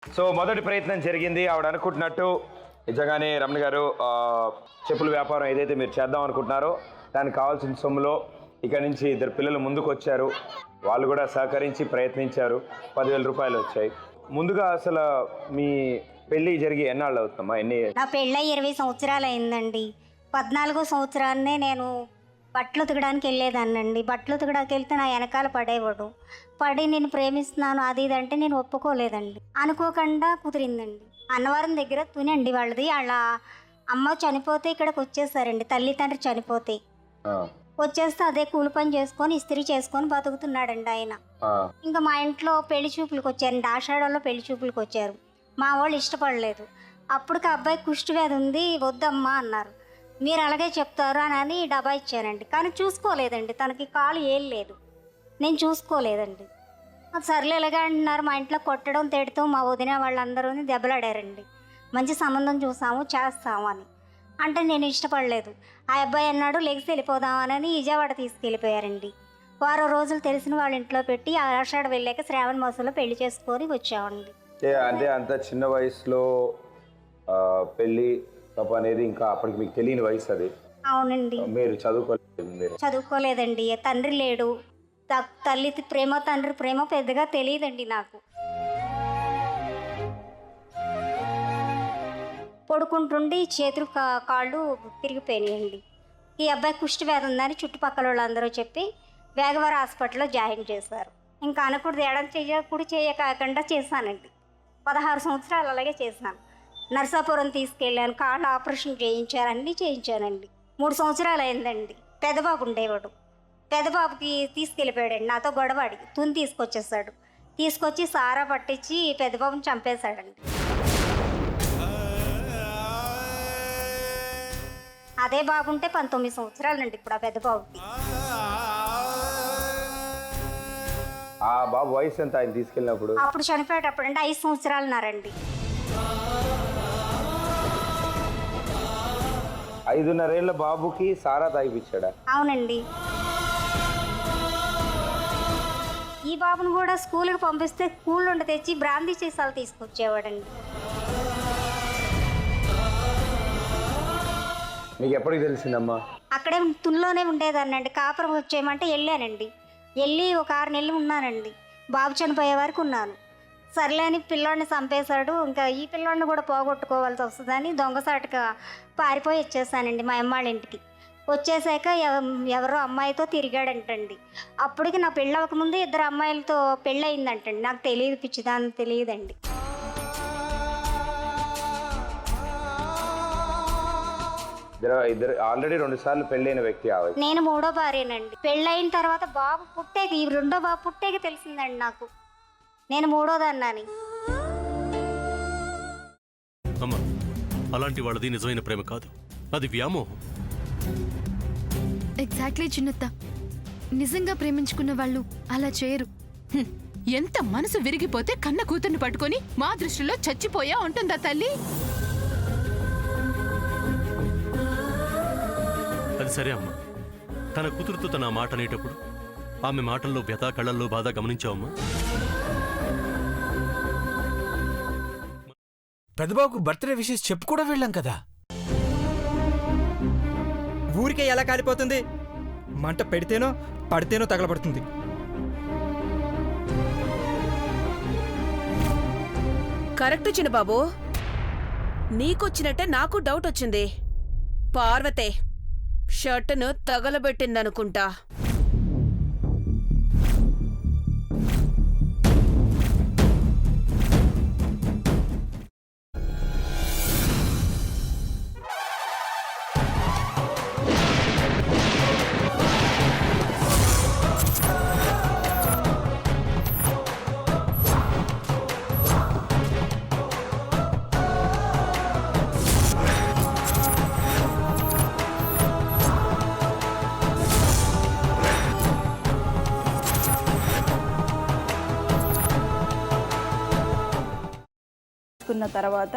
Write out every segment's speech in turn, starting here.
So మొదటి ప్రయత్నం జరిగింది. ఆవిడ అనుకుంటున్నట్టు నిజంగానే రమణ గారు చెప్పుల వ్యాపారం ఏదైతే మీరు చేద్దాం అనుకుంటున్నారో దానికి కావాల్సిన సొమ్ములో ఇక్కడ నుంచి ఇద్దరు పిల్లలు ముందుకు వచ్చారు. వాళ్ళు కూడా సహకరించి ప్రయత్నించారు. 10,000 రూపాయలు వచ్చాయి. ముందుగా అసలు మీ పెళ్ళి జరిగి ఎన్నాళ్ళు అవుతుందమ్మా? నా పెళ్ళై 20 సంవత్సరాలు అయిందండి. 14వ సంవత్సరాన్నే నేను బట్టలు ఉతకడానికి వెళ్ళేదాన్నండి. బట్టలు ఉతకడానికి వెళ్తే నా వెనకాల పడేవాడు. పడి నేను ప్రేమిస్తున్నాను అది ఇది అంటే నేను ఒప్పుకోలేదండి. అనుకోకుండా కుదిరిందండి. అన్నవరం దగ్గర తునండి వాళ్ళది. వాళ్ళ అమ్మ చనిపోతే ఇక్కడికి వచ్చేసారండి. తల్లి తండ్రి చనిపోతే వచ్చేస్తే అదే కూలి పని చేసుకొని ఇస్త్రీ చేసుకొని బతుకుతున్నాడండి ఆయన. ఇంకా మా ఇంట్లో పెళ్లి చూపులకు వచ్చారండి. ఆషాఢంలో పెళ్లి చూపులకు వచ్చారు. మా వాళ్ళు ఇష్టపడలేదు. అప్పటికి అబ్బాయి కుష్టి వ్యాధి ఉంది వద్దమ్మా అన్నారు. మీరు అలాగే చెప్తారు అని డబ్బా ఇచ్చానండి. కానీ చూసుకోలేదండి. తనకి కాలు ఏం లేదు. నేను చూసుకోలేదండి. సర్లే ఇలాగే అంటున్నారు. మా ఇంట్లో కొట్టడం తిడతాం మా వదిన వాళ్ళందరూ దెబ్బలాడారండి. మంచి సంబంధం చూసాము చేస్తాము అని అంటే నేను ఇష్టపడలేదు. ఆ అబ్బాయి అన్నాడు లెగిసి వెళ్ళిపోదామని విజయవాడ తీసుకెళ్ళిపోయారండి. వారం రోజులు తెలిసిన వాళ్ళ ఇంట్లో పెట్టి ఆషాఢ వెళ్ళాక శ్రావణ మాసంలో పెళ్లి చేసుకొని వచ్చామండి. అంటే అంత చిన్న వయసులో పెళ్ళి తప్ప అనేది ఇంకా అప్పటికి మీకు తెలియని వయసు అది. అవునండి. మీరు చదువుకోలేదండి. తండ్రి లేడు. తల్లి ప్రేమ తండ్రి ప్రేమ పెద్దగా తెలియదండి నాకు. పడుకుంటుండి చేతులు కాళ్ళు తిరిగిపోయినాయండి. ఈ అబ్బాయి కుష్టి వ్యాధి ఉందని చుట్టుపక్కల వాళ్ళందరూ చెప్పి వేగవర హాస్పిటల్లో జాయిన్ చేశారు. ఇంకా అనకూడదు ఎడం చెయ్య కుడి చెయ్య కాకుండా చేశానండి. 16 సంవత్సరాలు అలాగే చేశాను. నర్సాపురం తీసుకెళ్ళాను. కాళ్ళు ఆపరేషన్ చేయించారు. అన్నీ చేయించానండి. 3 సంవత్సరాలు అయిందండి. పెద్దబాబు ఉండేవాడు. పెద్దబాబుకి తీసుకెళ్ళిపోయాడండి. నాతో గొడవాడి తుని తీసుకొచ్చేసాడు. తీసుకొచ్చి సారా పట్టించి పెద్దబాబుని చంపేశాడండి. అదే బాబుంటే 19 సంవత్సరాలండి ఇప్పుడు ఆ పెద్దబాబుకి. ఆ బాబు వయసు ఎంత ఆయన తీసుకెళ్ళినప్పుడు? అప్పుడు చనిపోయేటప్పుడు అంటే 5 సంవత్సరాలున్నారండి. 5.5 ఏళ్ల బాబుకి సారా తాగిపించాడా? అవునండి. ఈ బాబును కూడా స్కూల్కి పంపిస్తే స్కూల్ నుండి తెచ్చి బ్రాందీ సీసాలు తీసుకొచ్చేవాడండి. మీకు ఎప్పటికి తెలిసిందమ్మా? అక్కడే తుల్లోనే ఉండేదాన్నండి. కాపురం వచ్చేయమంటే వెళ్ళానండి. వెళ్ళి ఒక 6 నెలలు ఉన్నానండి. బాబు చనిపోయే వరకు ఉన్నాను. సర్లే అని పిల్లోడిని చంపేశాడు. ఇంకా ఈ పిల్లోడిని కూడా పోగొట్టుకోవాల్సి వస్తుందని దొంగసాటుగా పారిపోయి వచ్చేసానండి మా అమ్మాళ్ళ ఇంటికి. వచ్చేసాక ఎవరో అమ్మాయితో తిరిగాడంటండి. అప్పటికి నా పెళ్ళి అవ్వకముందు 2 అమ్మాయిలతో పెళ్ళి అయిందంటండి. నాకు తెలియదు, పిచ్చిదాన్ని తెలియదండి. ఇద్దరు ఆల్రెడీ 2 సార్లు పెళ్ళైన వ్యక్తి. నేను 3వ భార్యనండి. పెళ్ళయిన తర్వాత బాబు పుట్టేకి 2వ బాబు పుట్టేకి తెలిసిందండి నాకు నేను 3వదాన్నని. అమ్మా, అలాంటి వాళ్ళది నిజమైన ప్రేమ కాదు, అది వ్యామోహం. ఎగ్జాక్ట్లీ చిన్నత్త. నిజంగా ప్రేమించుకున్న వాళ్ళు అలా చేయరు. ఎంత మనసు విరిగిపోతే కన్న కూతుర్ని పట్టుకొని మా దృష్టిలో చచ్చిపోయా ఉంటుందా తల్లి? అది సరే అమ్మా, తన కూతురుతో తన మాట అనేటప్పుడు ఆమె మాటల్లో వ్యథ, కళ్ళల్లో బాధ గమనించావమ్మా? పెద్దబాబుకు బర్త్డే విషెస్ చెప్పు కూడా వెళ్ళాం కదా. ఊరికే ఎలా కాలిపోతుంది? మంట పెడితేనో పడితేనో తగలబడుతుంది. కరెక్ట్ చిన్నబాబు, నీకొచ్చినట్టే నాకు డౌట్ వచ్చింది. పార్వతే షర్టును తగలబెట్టిందనుకుంటా. తర్వాత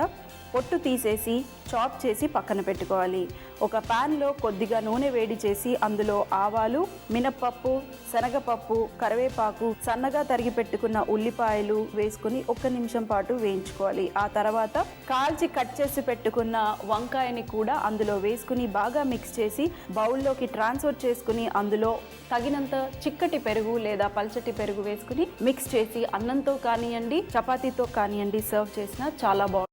పొట్టు తీసేసి చాప్ చేసి పక్కన పెట్టుకోవాలి. ఒక ప్యాన్లో కొద్దిగా నూనె వేడి చేసి అందులో ఆవాలు, మినప్పప్పు, శనగపప్పు, కరివేపాకు, సన్నగా తరిగి పెట్టుకున్న ఉల్లిపాయలు వేసుకుని 1 నిమిషం పాటు వేయించుకోవాలి. ఆ తర్వాత కాల్చి కట్ చేసి పెట్టుకున్న వంకాయని కూడా అందులో వేసుకుని బాగా మిక్స్ చేసి బౌల్లోకి ట్రాన్స్ఫర్ చేసుకుని అందులో తగినంత చిక్కటి పెరుగు లేదా పల్చటి పెరుగు వేసుకుని మిక్స్ చేసి అన్నంతో కానివ్వండి, చపాతీతో కానివ్వండి సర్వ్ చేసినా చాలా బాగుంటుంది.